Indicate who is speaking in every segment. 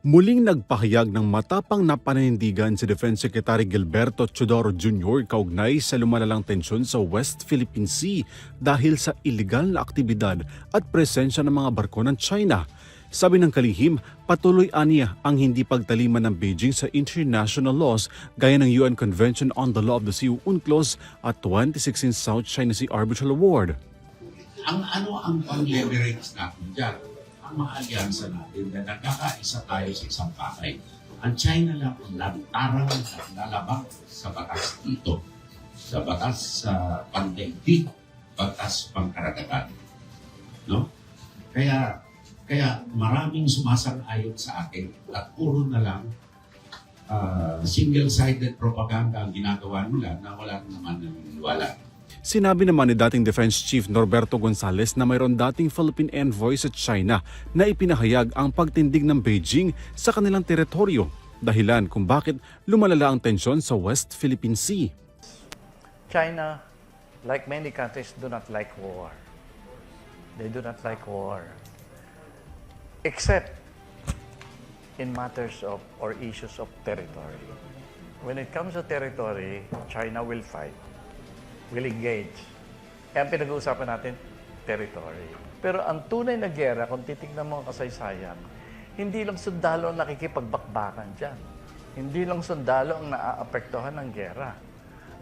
Speaker 1: Muling nagpahayag ng matapang na paninindigan si Defense Secretary Gilberto Teodoro Jr. kaugnay sa lumalalang tensyon sa West Philippine Sea dahil sa iligal na aktibidad at presensya ng mga barko ng China. Sabi ng kalihim, patuloy aniya ang hindi pagtaliman ng Beijing sa international laws gaya ng UN Convention on the Law of the Sea UNCLOS at 2016 South China Sea Arbitral Award.
Speaker 2: Ang pang-leverage natin dyan? Ang mga alyansa natin na nagkakaisa tayo sa isang bahay. Ang China lang ang lantarang lalabang sa batas ito, sa batas sa pandaigdig, batas pangkaragatan. No? Kaya maraming sumasang-ayon sa akin at puro na lang single-sided propaganda ang ginagawa nila na wala naman naniniwala.
Speaker 1: Sinabi naman ni dating Defense Chief Norberto Gonzales na mayroon dating Philippine envoy sa China na ipinahayag ang pagtindig ng Beijing sa kanilang teritoryo, dahilan kung bakit lumalala ang tensyon sa West Philippine Sea.
Speaker 3: China, like many countries, do not like war. They do not like war. Except in matters of or issues of territory. When it comes to territory, China will fight, will engage. Kaya ang pinag-uusapan natin, territory. Pero ang tunay na gera, kung titignan mo ang kasaysayan, hindi lang sundalo ang nakikipagbakbakan dyan. Hindi lang sundalo ang naaapektuhan ng gera.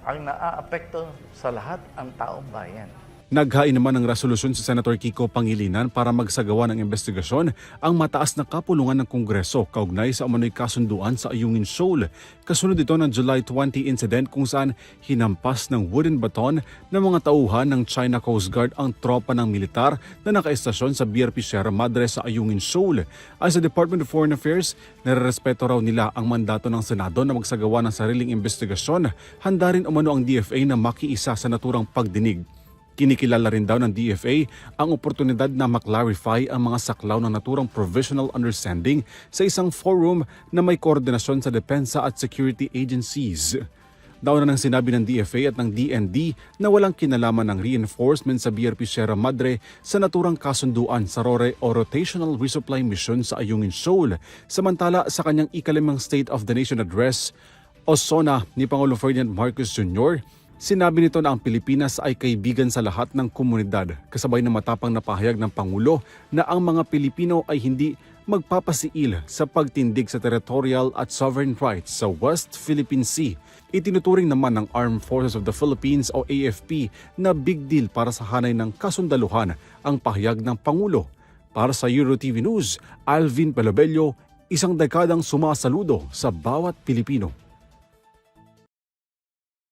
Speaker 3: Ang naaapekto sa lahat ang taong bayan.
Speaker 1: Naghain naman ng resolusyon si Senator Kiko Pangilinan para magsagawa ng investigasyon ang mataas na kapulungan ng Kongreso kaugnay sa umano'y kasunduan sa Ayungin Shoal. Kasunod ito ng July 20 incident kung saan hinampas ng wooden baton ng mga tauhan ng China Coast Guard ang tropa ng militar na nakaestasyon sa BRP Sierra Madre sa Ayungin Shoal. Ay sa Department of Foreign Affairs, nare-respeto raw nila ang mandato ng Senado na magsagawa ng sariling investigasyon. Handa rin umano ang DFA na makiisa sa naturang pagdinig. Kinikilala rin daw ng DFA ang oportunidad na maklarify ang mga saklaw ng naturang provisional understanding sa isang forum na may koordinasyon sa depensa at security agencies. Nauna nang sinabi ng DFA at ng DND na walang kinalaman ng reinforcement sa BRP Sierra Madre sa naturang kasunduan sa RORE o Rotational Resupply Mission sa Ayungin Shoal. Samantala sa kanyang ikalimang State of the Nation Address o SONA ni Pangulong Ferdinand Marcos Jr., sinabi nito na ang Pilipinas ay kaibigan sa lahat ng komunidad, kasabay ng matapang na pahayag ng Pangulo na ang mga Pilipino ay hindi magpapasiil sa pagtindig sa territorial at sovereign rights sa West Philippine Sea. Itinuturing naman ng Armed Forces of the Philippines o AFP na big deal para sa hanay ng kasundaluhan ang pahayag ng Pangulo. Para sa EuroTV News, Alvin Pelobello, isang dekadang sumasaludo sa bawat Pilipino.